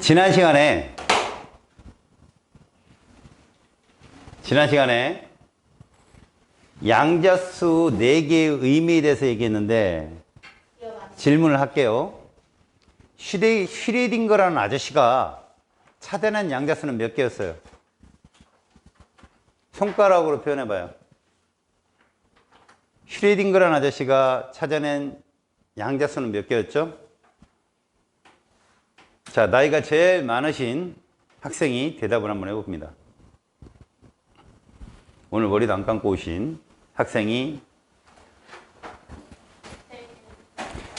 지난 시간에 양자수 4개의 의미에 대해서 얘기했는데 질문을 할게요. 슈레딩거라는 아저씨가 찾아낸 양자수는 몇 개였어요? 손가락으로 표현해봐요. 슈레딩거라는 아저씨가 찾아낸 양자수는 몇 개였죠? 자, 나이가 제일 많으신 학생이 대답을 한번 해봅니다. 오늘 머리도 안 감고 오신 학생이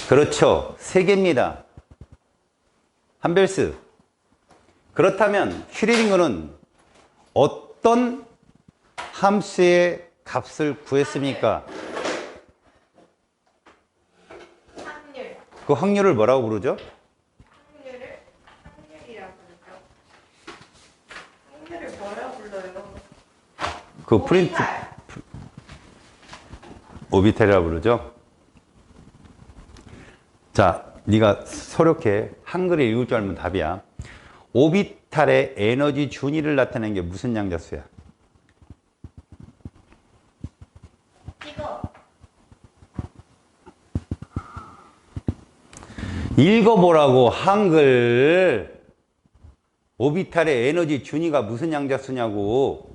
그렇죠. 3개입니다. 한벨스. 그렇다면 슈레딩거는 어떤 함수의 값을 구했습니까? 확률. 그 확률을 뭐라고 부르죠? 확률이라고 부르죠. 확률을 뭐라고 불러요? 그 프린트 오비탈이라고 부르죠. 자, 네가 소력해 한글에 읽을 줄 알면 답이야. 오비탈의 에너지 준위를 나타내는 게 무슨 양자수야? 이거. 읽어보라고 한글. 오비탈의 에너지 준위가 무슨 양자수냐고.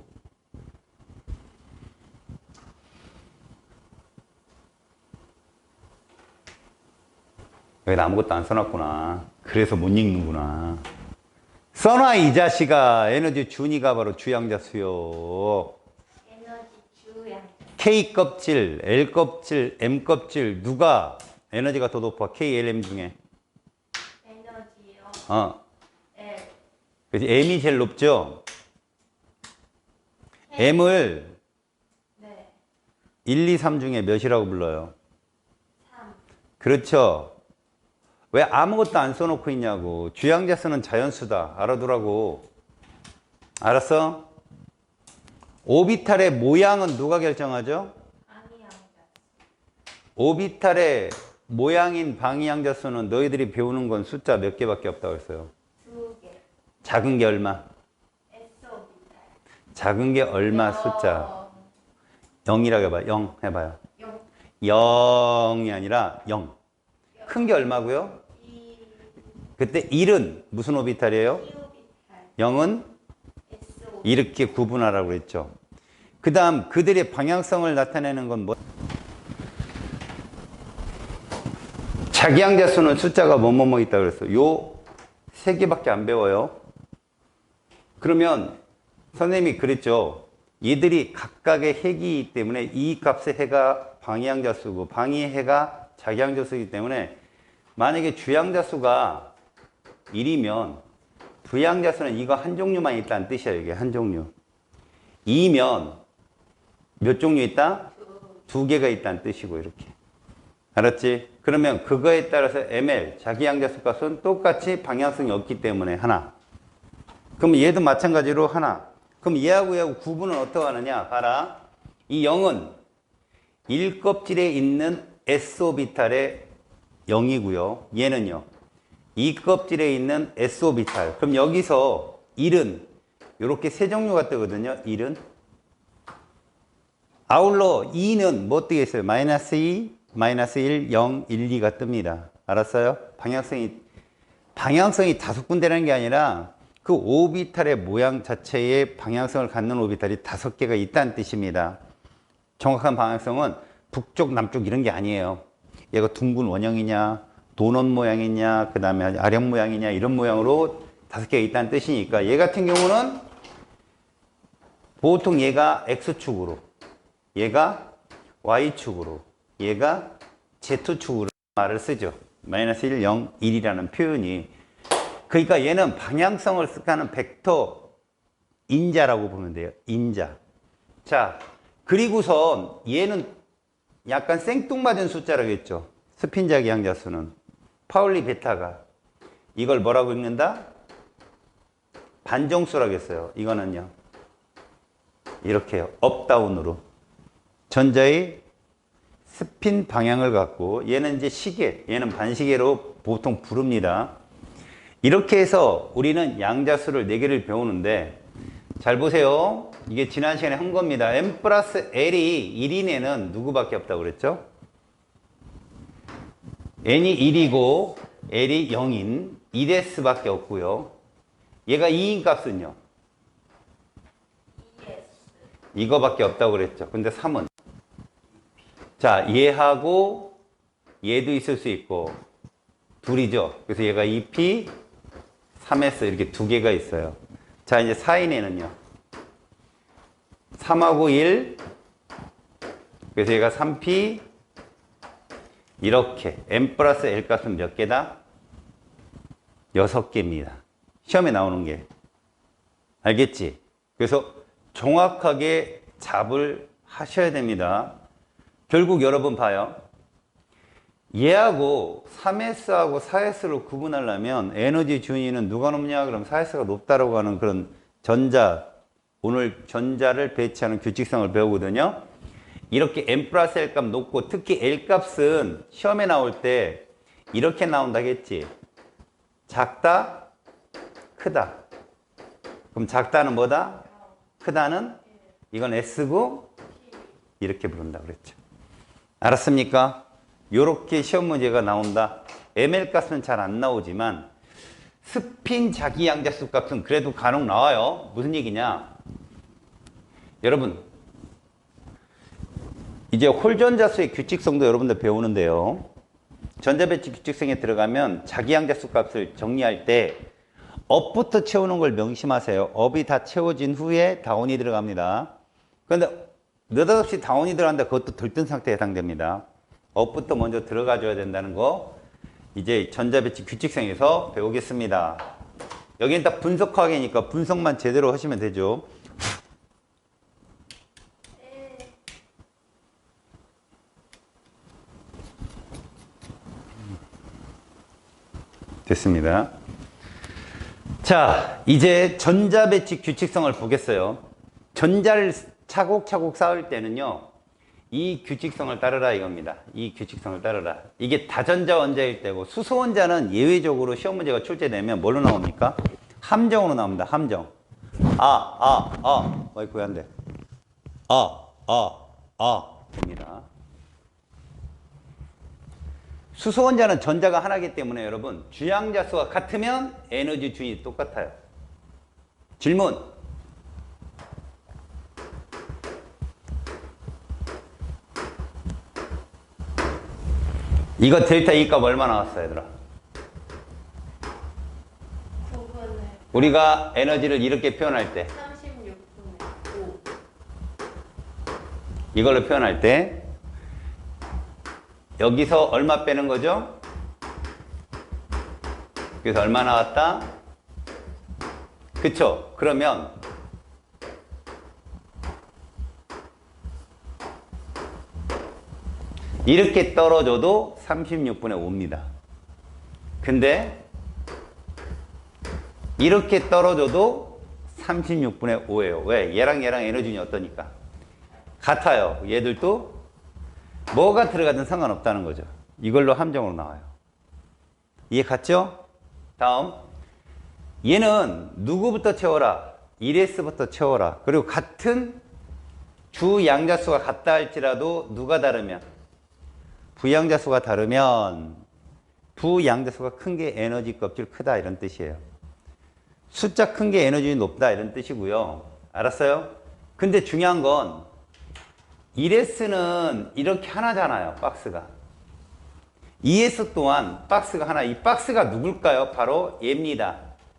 여기 아무것도 안 써놨구나. 그래서 못 읽는구나. 써놔 이 자식아. 에너지 준위가 바로 주양자수요. 에너지 주양. K 껍질, L 껍질, M 껍질 누가 에너지가 더 높아? K, L, M 중에. 에너지요. L. 그래서 M이 제일 높죠? M을 네. 1, 2, 3 중에 몇이라고 불러요? 3. 그렇죠. 왜 아무것도 안 써놓고 있냐고. 주양자수는 자연수다. 알아두라고. 알았어? 오비탈의 모양은 누가 결정하죠? 방위양자. 오비탈의 모양인 방위양자수는 너희들이 배우는 건 숫자 몇 개밖에 없다고 했어요. 2개. 작은 게 얼마? S 오비탈. 작은 게 얼마 숫자? 0이라고 해봐요. 0 해봐요. 0. 0이 아니라 0. 큰 게 얼마고요? 2. 그때 1은 무슨 오비탈이에요? 2 오비탈. 0은 S 오비탈. 이렇게 구분하라고 그랬죠. 그 다음 그들의 방향성을 나타내는 건 뭐? 자기양자수는 숫자가 뭐뭐뭐 있다고 그랬어요. 요 3개밖에 안 배워요. 그러면 선생님이 그랬죠. 얘들이 각각의 해기이기 때문에 이 값의 해가 방위양자수고 방위의 해가 자기양자수이기 때문에 만약에 주양자수가 1이면 부양자수는 이거 한 종류만 있다는 뜻이야. 이게 한 종류. 2면 몇 종류 있다? 2개가 있다는 뜻이고 이렇게. 알았지? 그러면 그거에 따라서 ML, 자기양자수 값은 똑같이 방향성이 없기 때문에 하나. 그럼 얘도 마찬가지로 하나. 그럼 얘하고 구분은 어떻게 하느냐? 봐라. 이 0은 1껍질에 있는 S오비탈의 0이고요. 얘는요. 2껍질에 있는 S오비탈. 그럼 여기서 1은 이렇게 세 종류가 뜨거든요. 1은. 아울러 2는 뭐 뜨겠어요? 마이너스 2, 마이너스 1, 0, 1, 2가 뜹니다. 알았어요? 방향성이 5군데라는 게 아니라 그 오비탈의 모양 자체의 방향성을 갖는 오비탈이 5개가 있다는 뜻입니다. 정확한 방향성은 북쪽, 남쪽 이런 게 아니에요. 얘가 둥근 원형이냐, 도넛 모양이냐, 그 다음에 아령 모양이냐 이런 모양으로 5개가 있다는 뜻이니까 얘 같은 경우는 보통 얘가 X축으로, 얘가 Y축으로, 얘가 Z축으로 말을 쓰죠. 마이너스 1, 0, 1이라는 표현이. 그러니까 얘는 방향성을 쓰는 벡터 인자라고 보면 돼요. 인자. 자, 그리고서 얘는 약간 생뚱맞은 숫자라고 했죠. 스핀자기양자수는. 파울리 베타가. 이걸 뭐라고 읽는다? 반정수라고 했어요. 이거는요. 이렇게요. 업다운으로. 전자의 스핀 방향을 갖고 얘는 이제 시계, 얘는 반시계로 보통 부릅니다. 이렇게 해서 우리는 양자수를 4개를 배우는데 잘 보세요. 이게 지난 시간에 한 겁니다. n 플러스 l이 1인 애는 누구밖에 없다고 그랬죠? n이 1이고 l이 0인 2s밖에 없고요. 얘가 2인 값은요? 이거밖에 없다고 그랬죠. 근데 3은? 자, 얘하고 얘도 있을 수 있고 둘이죠. 그래서 얘가 2p, 3s 이렇게 2개가 있어요. 자, 이제 4인에는요. 3하고 1, 그래서 얘가 3p, 이렇게 n 플러스 l 값은 몇 개다? 6개입니다. 시험에 나오는 게. 알겠지? 그래서 정확하게 잡을 하셔야 됩니다. 결국 여러분 봐요. 얘하고 3S하고 4S를 구분하려면 에너지 준위는 누가 높냐? 그럼 4S가 높다라고 하는 그런 전자, 오늘 전자를 배치하는 규칙성을 배우거든요. 이렇게 n 플러스 l 값 높고 특히 l 값은 시험에 나올 때 이렇게 나온다겠지. 작다, 크다. 그럼 작다는 뭐다? 크다는 이건 S고 이렇게 부른다 그랬죠. 알았습니까? 요렇게 시험 문제가 나온다. ml 값은 잘 안 나오지만 스핀 자기 양자수 값은 그래도 간혹 나와요. 무슨 얘기냐? 여러분 이제 홀전자수의 규칙성도 여러분들 배우는데요. 전자배치 규칙성에 들어가면 자기 양자수 값을 정리할 때 업부터 채우는 걸 명심하세요. 업이 다 채워진 후에 다운이 들어갑니다. 그런데 느닷없이 다운이 들어간다. 그것도 들뜬 상태에 해당됩니다. 업부터 먼저 들어가 줘야 된다는 거 이제 전자배치 규칙성에서 배우겠습니다. 여기는 딱 분석화학이니까 분석만 제대로 하시면 되죠. 됐습니다. 자, 이제 전자배치 규칙성을 보겠어요. 전자를 차곡차곡 쌓을 때는요, 이 규칙성을 따르라 이겁니다. 이 규칙성을 따르라. 이게 다전자 원자일 때고, 수소 원자는 예외적으로 시험 문제가 출제되면 뭘로 나옵니까? 함정으로 나옵니다. 함정. 어이구, 안 돼. 됩니다. 수소 원자는 전자가 하나이기 때문에 여러분, 주양자수가 같으면 에너지 준위 똑같아요. 질문. 이거 델타 E 값 얼마 나왔어, 얘들아? 우리가 에너지를 이렇게 표현할 때 36분의 5. 이걸로 표현할 때 여기서 얼마 빼는 거죠? 그래서 얼마 나왔다? 그쵸? 그러면 이렇게 떨어져도 36분의 5입니다. 근데 이렇게 떨어져도 36분의 5예요. 왜? 얘랑 에너지는 어떠니까? 같아요. 얘들도 뭐가 들어가든 상관없다는 거죠. 이걸로 함정으로 나와요. 이해 갔죠? 다음. 얘는 누구부터 채워라? 1S부터 채워라. 그리고 같은 주 양자수가 같다 할지라도 누가 다르면? 부양자수가 다르면 부양자수가 큰 게 에너지 껍질 크다 이런 뜻이에요. 숫자 큰 게 에너지 높다 이런 뜻이고요. 알았어요? 근데 중요한 건 1S는 이렇게 하나잖아요. 박스가. 2S 또한 박스가 하나. 이 박스가 누굴까요? 바로 얘입니다.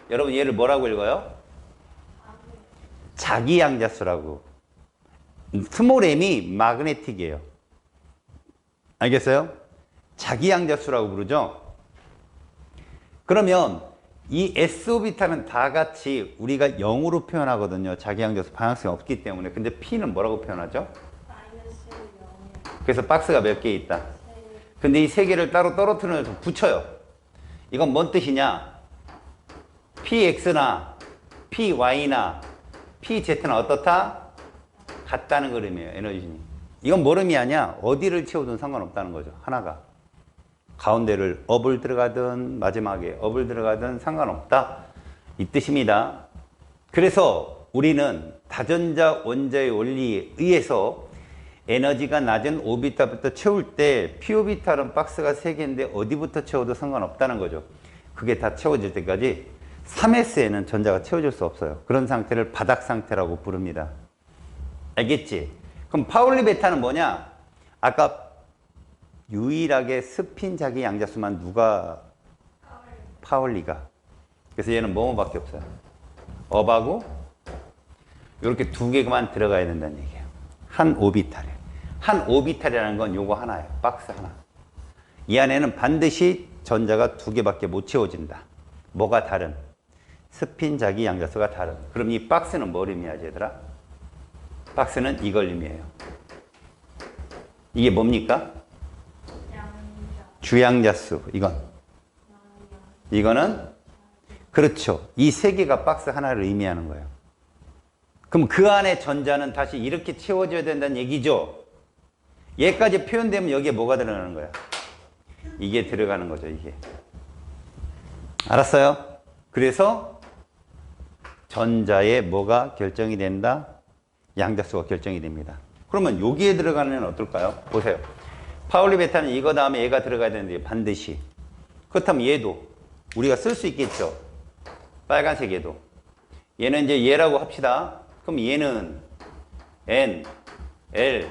여러분 얘를 뭐라고 읽어요? 자기 양자수라고. 스몰 m이 마그네틱이에요. 알겠어요? 자기 양자수라고 부르죠? 그러면 이 S오비타는 다 같이 우리가 0으로 표현하거든요. 자기 양자수 방향성이 없기 때문에. 근데 P는 뭐라고 표현하죠? 마이너스 0. 그래서 박스가 몇 개 있다. 근데 이 세 개를 따로 떨어뜨려서 붙여요. 이건 뭔 뜻이냐? PX나 PY나 PZ는 어떻다? 같다는 그림이에요. 에너지니. 이건 뭘 의미하냐? 어디를 채워도 상관없다는 거죠. 하나가. 가운데를 업을 들어가든 마지막에 업을 들어가든 상관없다. 이 뜻입니다. 그래서 우리는 다전자 원자의 원리에 의해서 에너지가 낮은 오비탈부터 채울 때 P오비탈은 박스가 3개인데 어디부터 채워도 상관없다는 거죠. 그게 다 채워질 때까지 3S에는 전자가 채워질 수 없어요. 그런 상태를 바닥 상태라고 부릅니다. 알겠지? 그럼 파울리 베타는 뭐냐? 아까 유일하게 스핀 자기 양자수만 누가? 파울리가. 그래서 얘는 뭐뭐밖에 없어요. 업하고 이렇게 2개만 들어가야 된다는 얘기예요. 한 오비탈에. 한 오비탈이라는 건 요거 하나예요. 박스 하나. 이 안에는 반드시 전자가 2개밖에 못 채워진다. 뭐가 다른? 스핀 자기 양자수가 다른. 그럼 이 박스는 뭘 의미하지 얘들아? 박스는 이걸 의미해요. 이게 뭡니까? 주양자수. 이거는 그렇죠. 이 3개가 박스 하나를 의미하는 거예요. 그럼 그 안에 전자는 다시 이렇게 채워져야 된다는 얘기죠. 얘까지 표현되면 여기에 뭐가 들어가는 거야? 이게 들어가는 거죠. 이게. 알았어요? 그래서 전자의 뭐가 결정이 된다? 양자수가 결정이 됩니다. 그러면 여기에 들어가는 애는 어떨까요? 보세요. 파울리 베타는 이거 다음에 얘가 들어가야 되는데 반드시. 그렇다면 얘도 우리가 쓸 수 있겠죠. 빨간색 얘도. 얘는 이제 얘라고 합시다. 그럼 얘는 N, L,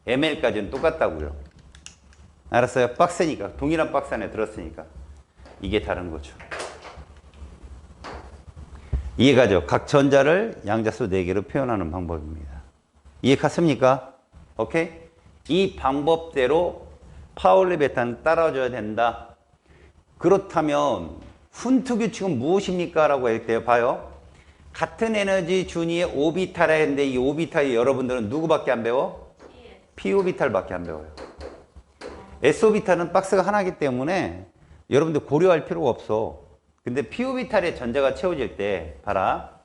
ML까지는 똑같다고요. 알았어요? 박스니까. 동일한 박스 안에 들었으니까. 이게 다른 거죠. 이해가죠? 각 전자를 양자수 4개로 표현하는 방법입니다. 이해 갔습니까? 오케이? 이 방법대로 파울리 베타는 따라줘야 된다. 그렇다면 훈트 규칙은 무엇입니까? 라고 할 때 봐요. 같은 에너지 준위의 오비탈에 했는데 이 오비탈이 여러분들은 누구밖에 안 배워? P오비탈밖에 안 배워요. S오비탈은 박스가 하나이기 때문에 여러분들 고려할 필요가 없어. 근데 P오비탈의 전자가 채워질 때 봐라.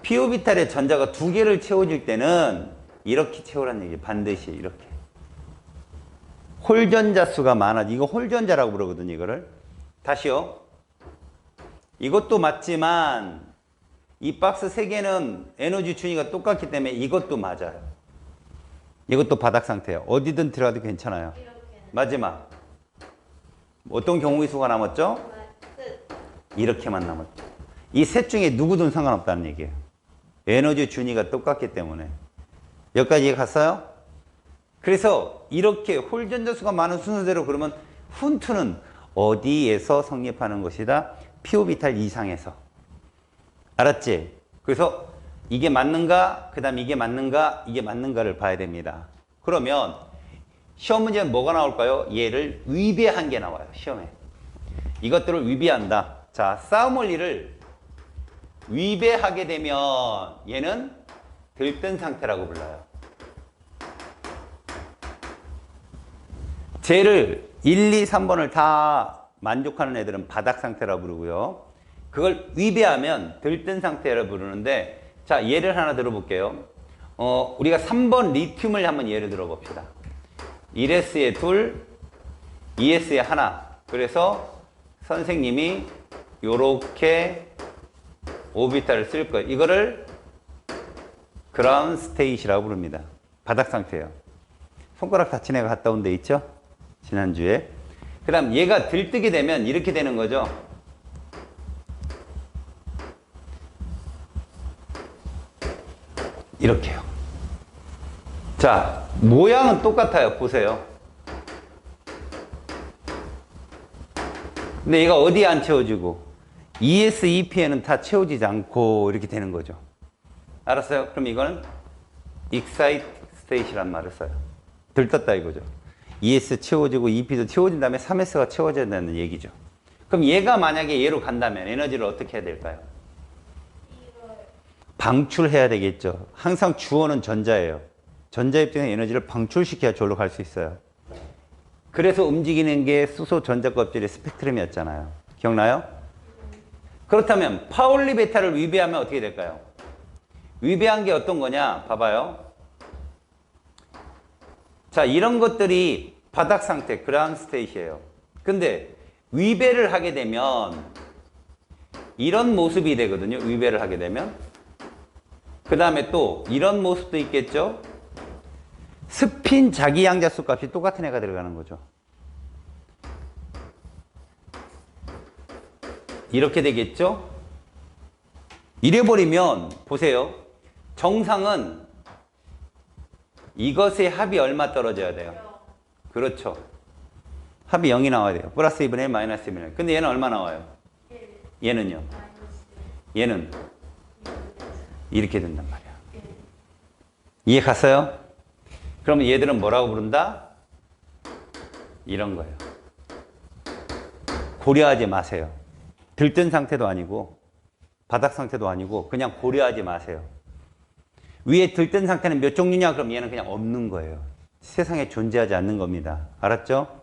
P오비탈의 전자가 2개를 채워질 때는 이렇게 채우라는 얘기예요. 반드시 이렇게. 홀전자 수가 많아. 이거 홀전자라고 부르거든요. 이거를. 다시요. 이것도 맞지만 이 박스 3개는 에너지 준위가 똑같기 때문에 이것도 맞아요. 이것도 바닥 상태예요. 어디든 들어가도 괜찮아요. 마지막. 어떤 경우의 수가 남았죠? 이렇게만 남았죠. 이 셋 중에 누구든 상관없다는 얘기예요. 에너지 준위가 똑같기 때문에. 여기까지 이해 갔어요? 그래서 이렇게 홀전자 수가 많은 순서대로 그러면 훈트는 어디에서 성립하는 것이다? P오비탈 이상에서. 알았지? 그래서 이게 맞는가? 그 다음 이게 맞는가? 이게 맞는가를 봐야 됩니다. 그러면 시험 문제는 뭐가 나올까요? 얘를 위배한 게 나와요. 시험에. 이것들을 위배한다. 자, 싸움 원리를 위배하게 되면 얘는 들뜬 상태라고 불러요. 쟤를 1, 2, 3번을 다 만족하는 애들은 바닥 상태라고 부르고요. 그걸 위배하면 들뜬 상태라고 부르는데, 자, 예를 하나 들어볼게요. 우리가 3번 리튬을 한번 예를 들어봅시다. 1S에 둘, 2S에 하나. 그래서 선생님이 요렇게 오비탈을 쓸 거예요. 이거를 그라운드 스테이시라고 부릅니다. 바닥 상태예요. 손가락 다친 애가 갔다 온 데 있죠? 지난주에. 그 다음 얘가 들뜨게 되면 이렇게 되는 거죠. 이렇게요. 자, 모양은 똑같아요. 보세요. 근데 얘가 어디에 안 채워지고 ES, EP에는 다 채워지지 않고 이렇게 되는 거죠. 알았어요? 그럼 이거는 excite state이란 말을 써요. 들떴다 이거죠. ES 채워지고 EP도 채워진 다음에 3S가 채워져야 된다는 얘기죠. 그럼 얘가 만약에 얘로 간다면 에너지를 어떻게 해야 될까요? 방출해야 되겠죠. 항상 주어는 전자예요. 전자 입장에 에너지를 방출시켜야 저기로 갈 수 있어요. 그래서 움직이는 게 수소 전자 껍질의 스펙트럼이었잖아요. 기억나요? 그렇다면 파울리 베타를 위배하면 어떻게 될까요? 위배한 게 어떤 거냐? 봐봐요. 자, 이런 것들이 바닥 상태, 그라운드 스테이트예요. 그 근데 위배를 하게 되면 이런 모습이 되거든요. 위배를 하게 되면. 그 다음에 또 이런 모습도 있겠죠. 스핀 자기 양자수 값이 똑같은 애가 들어가는 거죠. 이렇게 되겠죠. 이래버리면 보세요. 정상은 이것의 합이 얼마 떨어져야 돼요? 그렇죠. 합이 0이 나와야 돼요. 플러스 2분의 1, 마이너스 2분의 1. 근데 얘는 얼마 나와요? 얘는요? 얘는 이렇게 된단 말이야. 이해 갔어요? 그러면 얘들은 뭐라고 부른다? 이런 거예요. 고려하지 마세요. 들뜬 상태도 아니고 바닥 상태도 아니고 그냥 고려하지 마세요. 위에 들뜬 상태는 몇 종류냐? 그럼 얘는 그냥 없는 거예요. 세상에 존재하지 않는 겁니다. 알았죠?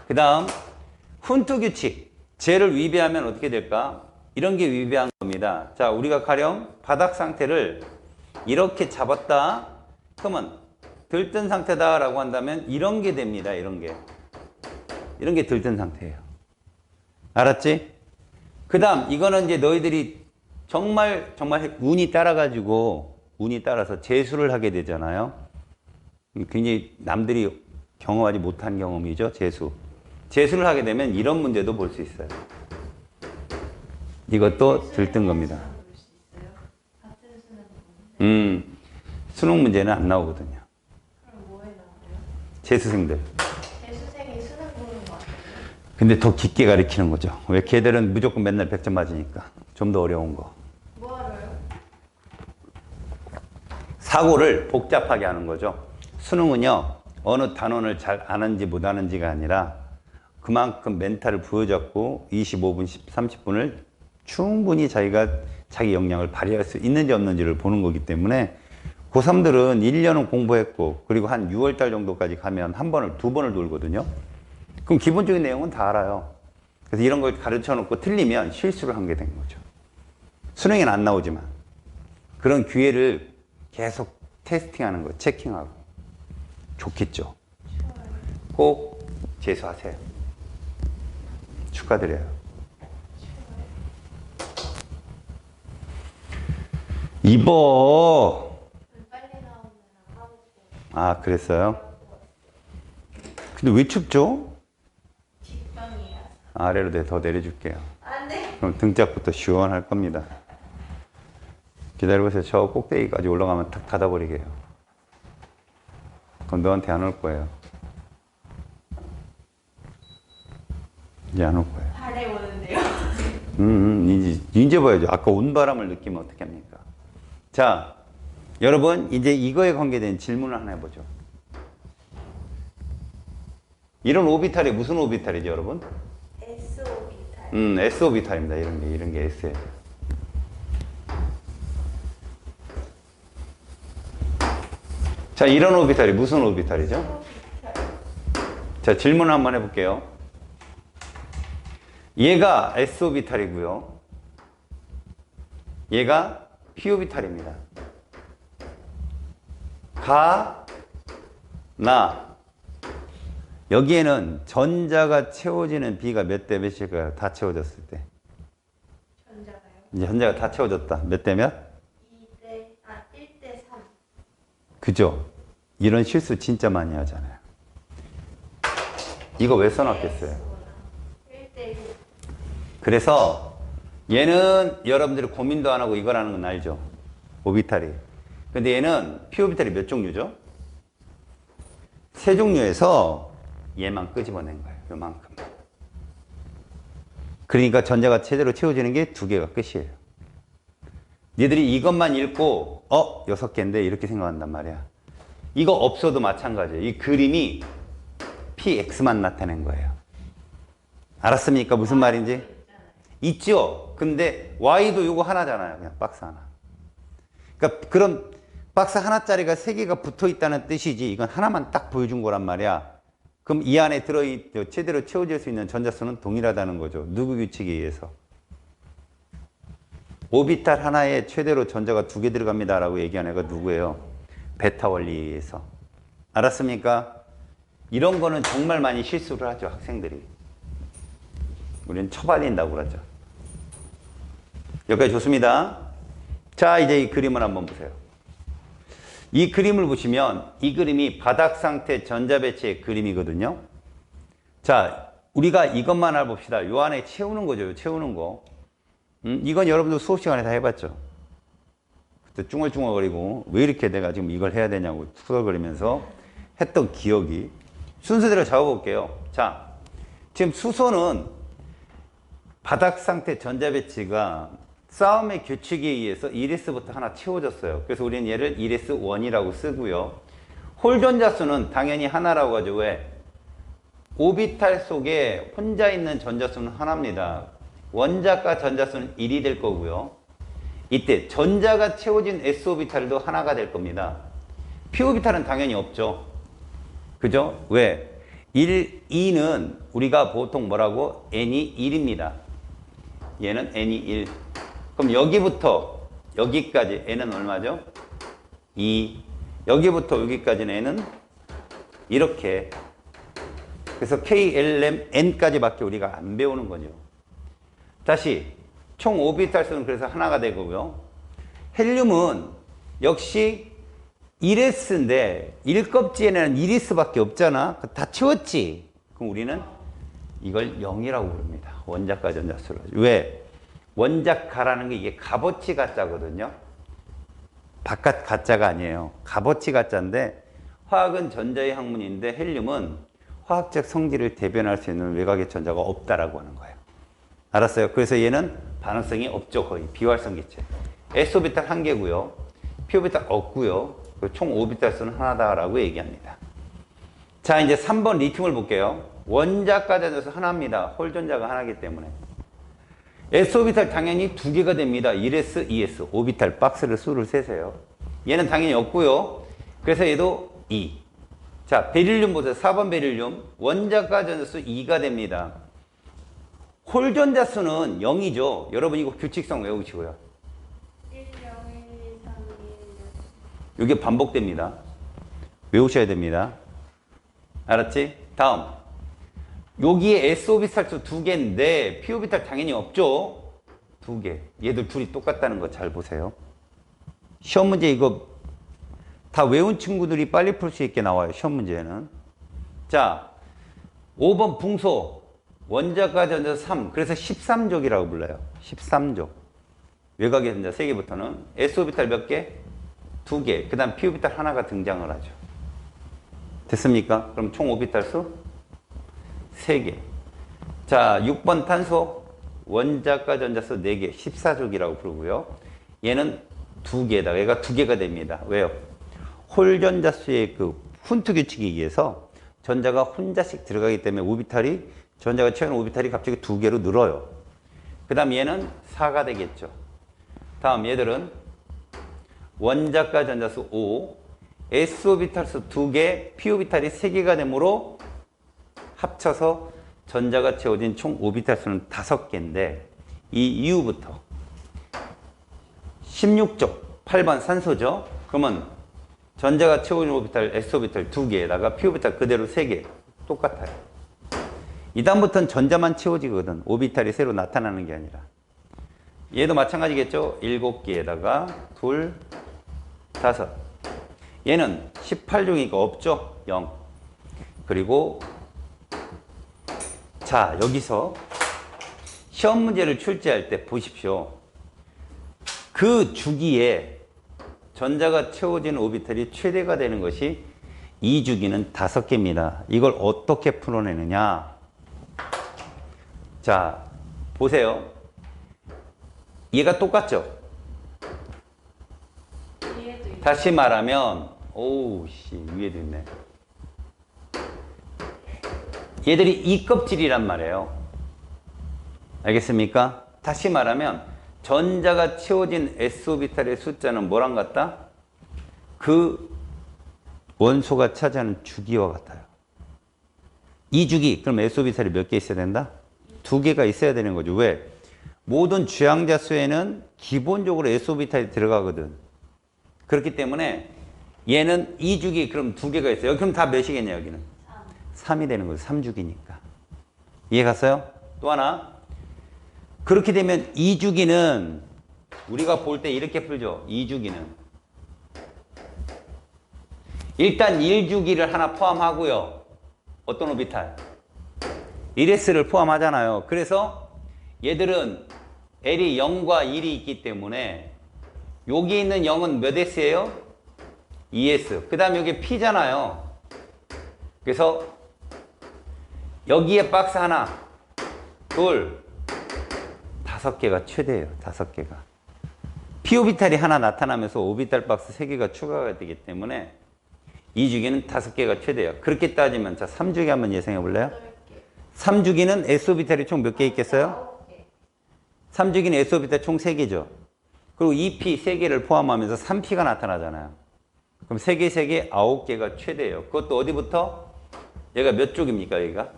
그 다음 훈트 규칙. 쟤를 위배하면 어떻게 될까? 이런 게 위배한 겁니다. 자, 우리가 가령 바닥 상태를 이렇게 잡았다. 그러면 들뜬 상태다 라고 한다면 이런 게 됩니다. 이런 게. 이런 게 들뜬 상태예요. 알았지? 그 다음 이거는 이제 너희들이 정말 운이 따라서 재수를 하게 되잖아요. 굉장히 남들이 경험하지 못한 경험이죠. 재수를 하게 되면 이런 문제도 볼 수 있어요. 이것도 들뜬 겁니다. 수능 문제는 안 나오거든요. 그럼 뭐에 나와요? 재수생들. 재수생이 수능 보는 거 같아요. 근데 더 깊게 가르치는 거죠. 왜 걔들은 무조건 맨날 100점 맞으니까. 좀 더 어려운 거. 뭐하러요? 사고를 복잡하게 하는 거죠. 수능은요, 어느 단원을 잘 아는지 못 아는지가 아니라 그만큼 멘탈을 부여잡고 25분, 30분을 충분히 자기가 자기 역량을 발휘할 수 있는지 없는지를 보는 거기 때문에 고3들은 1년은 공부했고 그리고 한 6월달 정도까지 가면 두 번을 돌거든요. 그럼 기본적인 내용은 다 알아요. 그래서 이런 걸 가르쳐 놓고 틀리면 실수를 한 게 된 거죠. 수능에는 안 나오지만 그런 기회를 계속 테스팅하는 거, 체킹하고 좋겠죠. 꼭 재수하세요. 축하드려요. 이보. 빨리 나오면 하고 아, 그랬어요? 근데 왜 춥죠? 직방이야. 아래로 더 내려줄게요. 안 돼. 그럼 등짝부터 시원할 겁니다. 기다려보세요. 저 꼭대기까지 올라가면 탁 닫아버리게요. 그럼 너한테 안 올 거예요. 이제 안 올 거예요. 발에 오는데요. 이제 봐야죠. 아까 온 바람을 느끼면 어떻게 합니까? 자, 여러분, 이제 이거에 관계된 질문을 하나 해보죠. 이런 오비탈이 무슨 오비탈이죠, 여러분? S 오비탈. S 오비탈입니다. 이런 게 S예요. 자, 이런 오비탈이 무슨 오비탈이죠? 자, 질문 한번 해볼게요. 얘가 S 오비탈이고요. 얘가 P 오비탈입니다. 여기에는 전자가 채워지는 B가 몇 대 몇일까요? 다 채워졌을 때. 전자가요? 이제 전자가 다 채워졌다. 몇 대 몇? 1대 3. 그죠? 이런 실수 진짜 많이 하잖아요. 이거 왜 써놨겠어요? 1대 1. 그래서 얘는 여러분들이 고민도 안 하고 이거라는 건 알죠? 오비탈이. 근데 얘는 P 오비탈이 몇 종류죠? 세 종류에서 얘만 끄집어낸 거예요. 요만큼. 그러니까 전자가 제대로 채워지는 게 두 개가 끝이에요. 니들이 이것만 읽고 6개인데 이렇게 생각한단 말이야. 이거 없어도 마찬가지예요. 이 그림이 PX만 나타낸 거예요. 알았습니까? 무슨 말인지? 있죠? 근데 Y도 이거 하나잖아요. 그냥 박스 하나. 그러니까 그럼 박스 하나짜리가 세 개가 붙어 있다는 뜻이지 이건 하나만 딱 보여준 거란 말이야. 그럼 이 안에 제대로 채워질 수 있는 전자수는 동일하다는 거죠. 누구 규칙에 의해서? 오비탈 하나에 최대로 전자가 2개 들어갑니다 라고 얘기한 애가 누구예요? 베타 원리에 의해서. 알았습니까? 이런 거는 정말 많이 실수를 하죠, 학생들이. 우리는 처발린다고 그러죠. 여기까지 좋습니다. 자, 이제 이 그림을 한번 보세요. 이 그림을 보시면 이 그림이 바닥 상태 전자배치의 그림이거든요. 자, 우리가 이것만 알아봅시다. 요 안에 채우는 거죠. 채우는 거. 이건 여러분도 수업 시간에 다 해봤죠. 그때 쭝얼쭝얼거리고 왜 이렇게 내가 지금 이걸 해야 되냐고 투덜거리면서 했던 기억이. 순서대로 적어볼게요. 자, 지금 수소는 바닥 상태 전자배치가 싸움의 규칙에 의해서 1s부터 하나 채워졌어요. 그래서 우리는 얘를 1s1이라고 쓰고요. 홀 전자수는 당연히 하나라고 하죠. 왜? 오비탈 속에 혼자 있는 전자수는 하나입니다. 원자가 전자수는 1이 될 거고요. 이때 전자가 채워진 s오비탈도 하나가 될 겁니다. p오비탈은 당연히 없죠. 그죠? 왜? 2는 우리가 보통 뭐라고? n이 1입니다. 얘는 n이 1. 그럼 여기부터 여기까지 n은 얼마죠? 2. 여기부터 여기까지는 n은 이렇게. 그래서 KLM N까지밖에 우리가 안 배우는 거죠. 다시 총 오비탈 수는 그래서 하나가 되고요. 헬륨은 역시 1s인데 1껍질에는 1s밖에 없잖아. 다 채웠지. 그럼 우리는 이걸 0이라고 부릅니다. 원자가 전자수를. 왜? 원자가라는 게 이게 값어치 가짜거든요. 바깥 가짜가 아니에요. 값어치 가짜인데 화학은 전자의 학문인데 헬륨은 화학적 성질을 대변할 수 있는 외곽의 전자가 없다라고 하는 거예요. 알았어요? 그래서 얘는 반응성이 없죠. 거의 비활성 기체. s오비탈 1개고요. p오비탈 없고요. 총 오비탈 수는 하나다라고 얘기합니다. 자, 이제 3번 리튬을 볼게요. 원자가 전자수 하나입니다. 홀 전자가 하나이기 때문에. s오비탈 당연히 2개가 됩니다. 1s, 2s. 오비탈 박스를 수를 세세요. 얘는 당연히 없고요. 그래서 얘도 2. 자, 베릴륨 보세요. 4번 베릴륨. 원자가 전자수 2가 됩니다. 홀 전자수는 0이죠. 여러분 이거 규칙성 외우시고요. 1, 0, 1, 2, 3, 2, 1. 이게 반복됩니다. 외우셔야 됩니다. 알았지? 다음. 여기에 s오비탈수 2개인데 p오비탈 당연히 없죠. 2개. 얘들 둘이 똑같다는 거 잘 보세요. 시험 문제 이거 다 외운 친구들이 빨리 풀 수 있게 나와요. 시험 문제에는. 자, 5번 붕소. 원자가 전자 3. 그래서 13족이라고 불러요. 13족. 외곽의 전자 3개부터는 s오비탈 몇 개? 2개. 그 다음 p오비탈 하나가 등장을 하죠. 됐습니까? 그럼 총 오비탈 수? 3개. 자, 6번 탄소. 원자가 전자수 4개. 14족이라고 부르고요. 얘는 2개다. 얘가 2개가 됩니다. 왜요? 홀 전자수의 그 훈트 규칙에 의해서 전자가 혼자씩 들어가기 때문에 오비탈이 전자가 채우는 오비탈이 갑자기 2개로 늘어요. 그 다음 얘는 4가 되겠죠. 다음 얘들은 원자가 전자수 5, s오비탈수 2개, p오비탈이 3개가 되므로 합쳐서 전자가 채워진 총 오비탈 수는 5개인데 이 이후부터 16쪽 8번 산소죠. 그러면 전자가 채워진 오비탈 s오비탈 2개에다가 p오비탈 그대로 3개 똑같아요. 이 다음부터는 전자만 채워지거든. 오비탈이 새로 나타나는 게 아니라. 얘도 마찬가지겠죠. 7개에다가 2, 5. 얘는 18종이니까 없죠. 0. 그리고 자, 여기서 시험 문제를 출제할 때 보십시오. 그 주기에 전자가 채워지는 오비탈이 최대가 되는 것이 이 주기는 5개입니다. 이걸 어떻게 풀어내느냐? 자, 보세요. 얘가 똑같죠? 위에도 있고. 다시 말하면, 오우, 씨, 위에도 있네. 얘들이 이 껍질이란 말이에요. 알겠습니까? 다시 말하면, 전자가 채워진 s오비탈의 숫자는 뭐랑 같다? 그 원소가 차지하는 주기와 같아요. 이 주기, 그럼 s오비탈이 몇 개 있어야 된다? 2개가 있어야 되는 거죠. 왜? 모든 주양자 수에는 기본적으로 s오비탈이 들어가거든. 그렇기 때문에 얘는 이 주기 그럼 2개가 있어요. 그럼 다 몇이겠냐 여기는? 3이 되는 거죠. 3주기니까. 이해 갔어요? 또 하나. 그렇게 되면 2주기는 우리가 볼 때 이렇게 풀죠. 2주기는 일단 1주기를 하나 포함하고요. 어떤 오비탈? 1s를 포함하잖아요. 그래서 얘들은 L이 0과 1이 있기 때문에 여기 있는 0은 몇 s예요? 2s. 그 다음 여기 p잖아요. 그래서 여기에 박스 하나, 둘, 5개가 최대예요. 5개가. p 오비탈이 하나 나타나면서 오비탈 박스 3개가 추가가 되기 때문에 2주기는 5개가 최대예요. 그렇게 따지면 자 3주기 한번 예상해 볼래요? 3주기는 s 오비탈이 총 몇 개 있겠어요? 3주기는 s 오비탈 총 3개죠. 그리고 2p 3개를 포함하면서 3p가 나타나잖아요. 그럼 3개, 3개, 9개가 최대예요. 그것도 어디부터? 얘가 몇 쪽입니까, 여기가?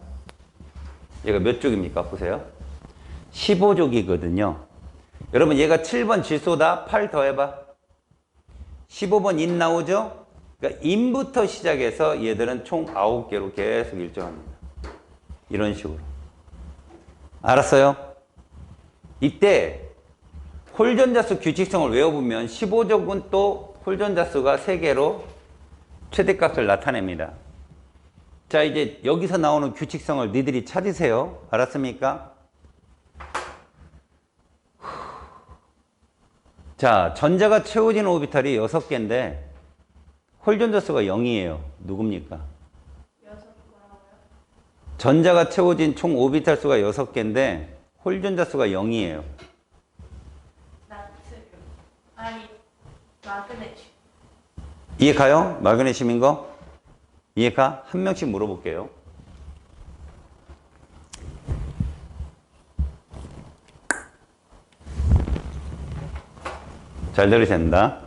얘가 몇 쪽입니까? 보세요. 15쪽이거든요. 여러분, 얘가 7번 질소다. 8 더해봐. 15번 인 나오죠? 그러니까 인부터 시작해서 얘들은 총 9개로 계속 일정합니다. 이런 식으로. 알았어요? 이때 홀전자수 규칙성을 외워보면 15쪽은 또 홀전자수가 3개로 최대값을 나타냅니다. 자, 이제 여기서 나오는 규칙성을 니들이 찾으세요. 알았습니까? 자, 전자가 채워진 오비탈이 6개인데 홀전자수가 0이에요. 누굽니까? 전자가 채워진 총 오비탈 수가 6개인데 홀전자수가 0이에요. 나트륨. 아니, 마그네슘. 이해 가요? 마그네슘인 거? 이해 가? 한 명씩 물어볼게요. 잘 들으셔야 된다.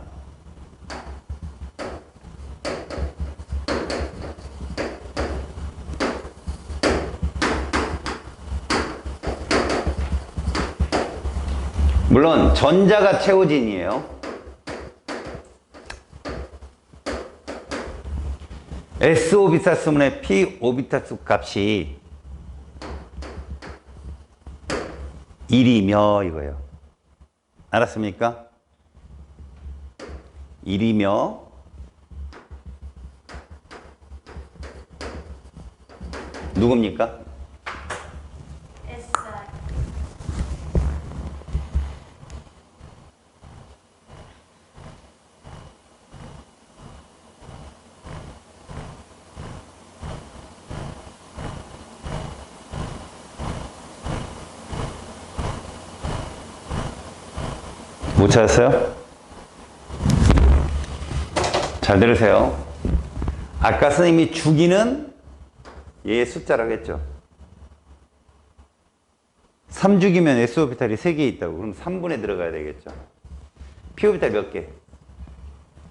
물론 전자가 채워진이에요. S 오비탈 수분의 P 오비탈 수 값이 1이며 이거예요. 알았습니까? 1이며 누굽니까? SI. 못 찾았어요? 잘 들으세요. 아까 선생님이 주기는 얘의 숫자라고 했죠. 3주기면 S오비탈이 3개 있다고. 그럼 3분에 들어가야 되겠죠. P오비탈 몇 개?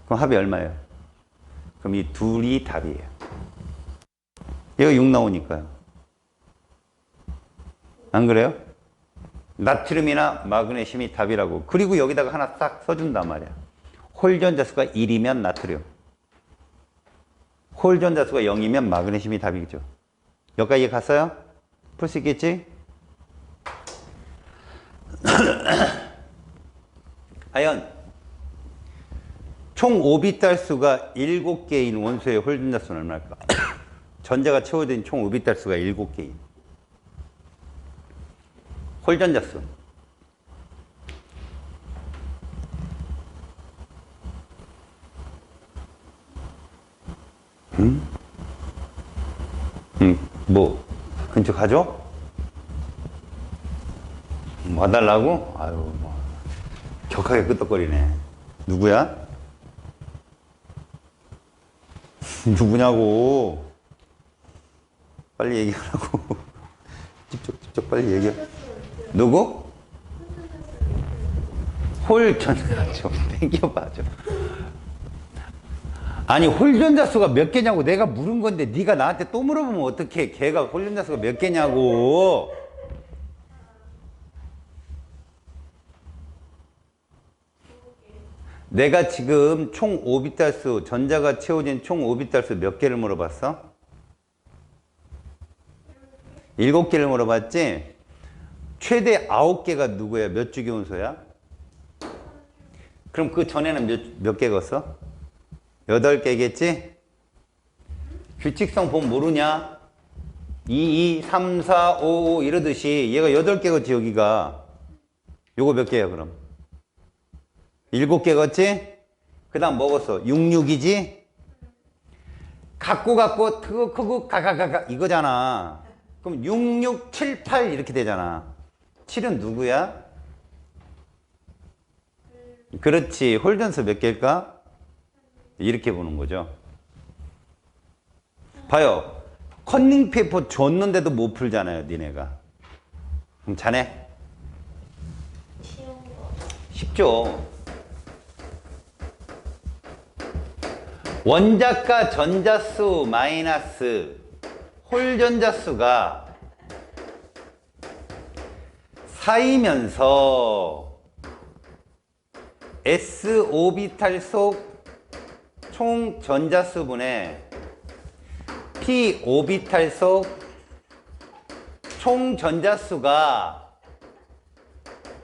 그럼 합이 얼마예요? 그럼 이 둘이 답이에요. 얘가 6 나오니까요. 안 그래요? 나트륨이나 마그네슘이 답이라고. 그리고 여기다가 하나 딱 써준단 말이야. 홀전자수가 1이면 나트륨. 홀전자수가 0이면 마그네슘이 답이죠. 여기까지 갔어요? 풀 수 있겠지? 하연 총 오비탈 수가 7개인 원소의 홀전자수는 얼마일까? 전자가 채워진 총 오비탈 수가 7개인 홀전자수. 뭐 근처 가죠? 와달라고? 아유, 뭐 격하게 끄떡거리네. 누구야? 누구냐고. 빨리 얘기하라고. 직접 빨리 얘기해. 누구? 홀전자 좀 땡겨봐 좀. 아니 홀전자수가 몇 개냐고 내가 물은 건데 네가 나한테 또 물어보면 어떡해. 걔가 홀전자수가 몇 개냐고. 내가 지금 총 오비탈 수, 전자가 채워진 총 오비탈 수 몇 개를 물어봤어? 7개를 물어봤지? 최대 9개가 누구야? 몇 주기 온소야? 그럼 그 전에는 몇 개 걷어? 8개겠지? 규칙성 보면 모르냐? 2, 2, 3, 4, 5, 5 이러듯이 얘가 8개 걷지 여기가. 요거 몇 개야 그럼? 7개 걷지? 그 다음 먹었어. 6, 6이지? 갖고 크고 가가가가 이거잖아. 그럼 6, 6, 7, 8 이렇게 되잖아. 7은 누구야? 그렇지. 홀전수 몇 개일까? 이렇게 보는 거죠. 봐요. 컨닝페이퍼 줬는데도 못 풀잖아요. 니네가. 그럼 자네? 쉬운 거. 쉽죠. 원자가 전자수 마이너스 홀전자수가 쌓이면서 S 오비탈 속 총 전자수분의 P 오비탈 속 총 전자수가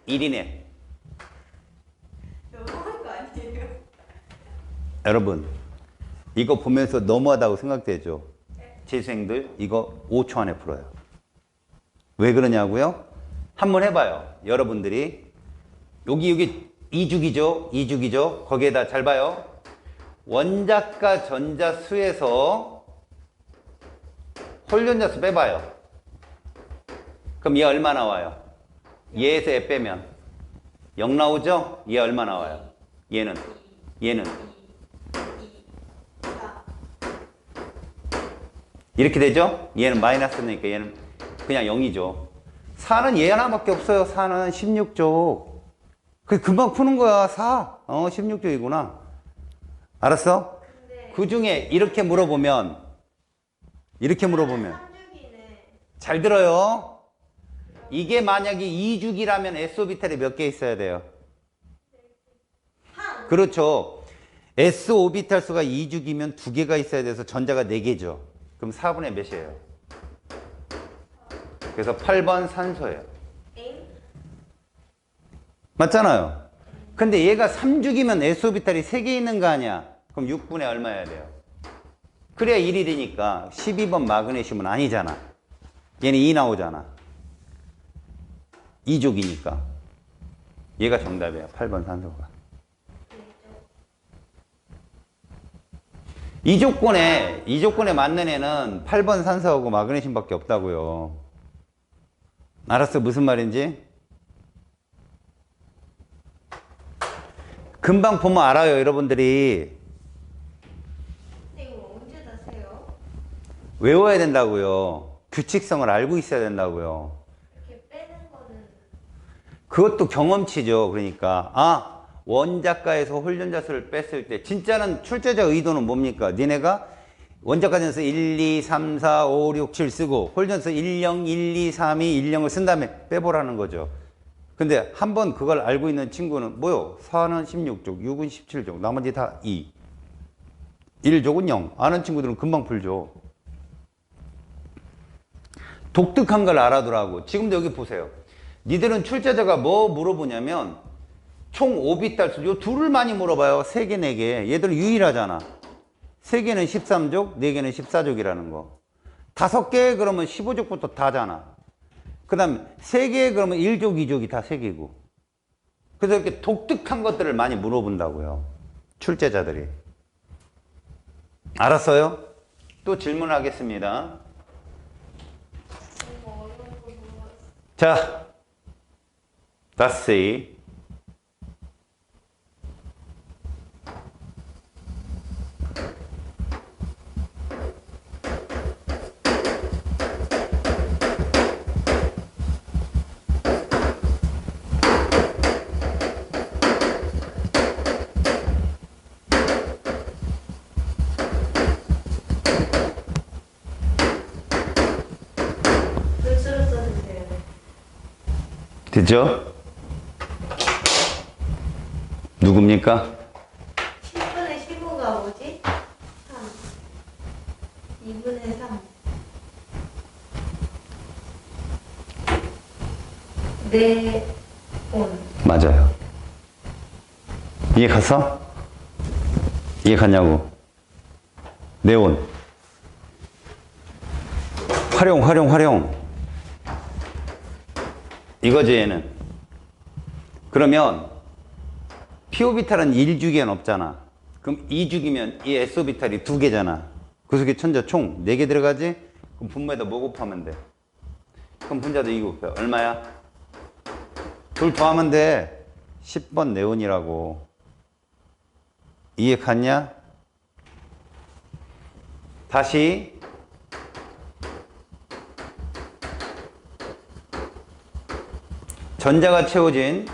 1이네. 너무한 거 아니에요? 여러분, 이거 보면서 너무하다고 생각되죠? 재수생들, 이거 5초 안에 풀어요. 왜 그러냐고요? 한번 해봐요. 여러분들이. 여기 2주기죠? 거기에다 잘 봐요. 원자가 전자수에서 홀전자수 빼봐요. 그럼 얘 얼마 나와요? 얘에서 얘 빼면 0 나오죠? 얘 얼마 나와요? 얘는 4. 이렇게 되죠? 얘는 마이너스니까 얘는 그냥 0이죠. 4는 얘 하나밖에 없어요. 4는 16조. 그 금방 푸는 거야. 4. 16조이구나. 알았어? 근데 그 중에 이렇게 물어보면 잘 들어요. 이게 만약에 2주기라면 S오비탈이 몇 개 있어야 돼요? 그렇죠. S오비탈 수가 2주기면 2개가 있어야 돼서 전자가 4개죠. 그럼 4분의 몇이에요? 그래서 8번 산소예요. 맞잖아요. 근데 얘가 3주기면 S오비탈이 3개 있는 거 아니야? 그럼 6분의 얼마여야 돼요? 그래야 1이 되니까 12번 마그네슘은 아니잖아. 얘는 2 나오잖아. 2족이니까. 얘가 정답이야. 8번 산소가. 이 조건에 맞는 애는 8번 산소하고 마그네슘밖에 없다고요. 알았어? 무슨 말인지? 금방 보면 알아요, 여러분들이. 근데 이거 언제 다세요? 외워야 된다고요. 규칙성을 알고 있어야 된다고요. 이렇게 빼는 거는 그것도 경험치죠. 그러니까 원자가에서 홀전자수를 뺐을 때 진짜는 출제자 의도는 뭡니까? 니네가 원자가 전수 1, 2, 3, 4, 5, 6, 7 쓰고 홀전수 1, 0, 1, 2, 3, 2, 1, 0을 쓴 다음에 빼보라는 거죠. 근데 한번 그걸 알고 있는 친구는 뭐요? 4는 16족, 6은 17족, 나머지 다 2. 1족은 0. 아는 친구들은 금방 풀죠. 독특한 걸 알아두라고. 지금도 여기 보세요. 니들은 출제자가 뭐 물어보냐면 총 오비탈 수, 요 둘을 많이 물어봐요. 3개, 4개. 얘들은 유일하잖아. 3개는 13족, 4개는 14족이라는 거. 5개 그러면 15족부터 다잖아. 그 다음 3개 그러면 1족, 2족이 다 3개고. 그래서 이렇게 독특한 것들을 많이 물어본다고요. 출제자들이. 알았어요? 또 질문하겠습니다. 너무 어려운 거 물어봤어. 자, let's see. 글쓰러 써주세요. 됐죠? 누굽니까? 10분의 15가 뭐지? 3. 2분의 3. 네온. 맞아요. 이해 갔어? 이해 갔냐고. 네온. 활용. 이거지, 얘는. 그러면, 피오비탈은 1주기엔 없잖아. 그럼 2주기면 이 S오비탈이 2개잖아. 그 속에 천자 총 4개 들어가지? 그럼 분모에다 뭐 곱하면 돼? 그럼 분자도 2 곱해. 얼마야? 둘 더하면 돼. 10번 네온이라고. 이해 갔냐? 다시. 전자가 채워진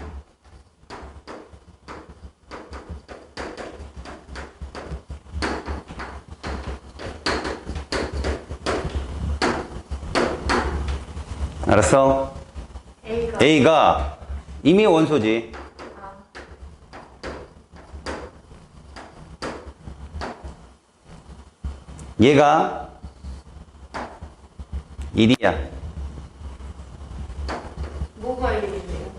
알았어? A가 이미 원소지. 얘가 1이야. 뭐가 일인데요?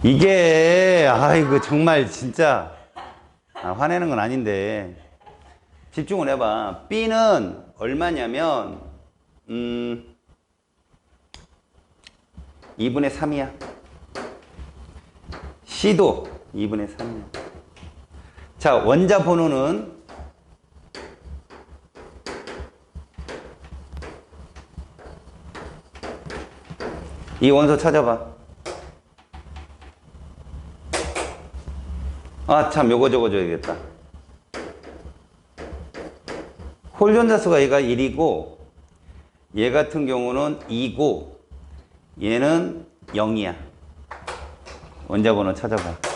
이게 아이고 정말 진짜 화내는 건 아닌데 집중을 해봐. B는 얼마냐면 2분의 3이야. C도 2분의 3이야. 자, 원자 번호는 이 원소 찾아봐. 아, 참, 요거 적어줘야겠다. 홀 전자수가 얘가 1이고, 얘 같은 경우는 2고, 얘는 0이야. 원자 번호 찾아봐.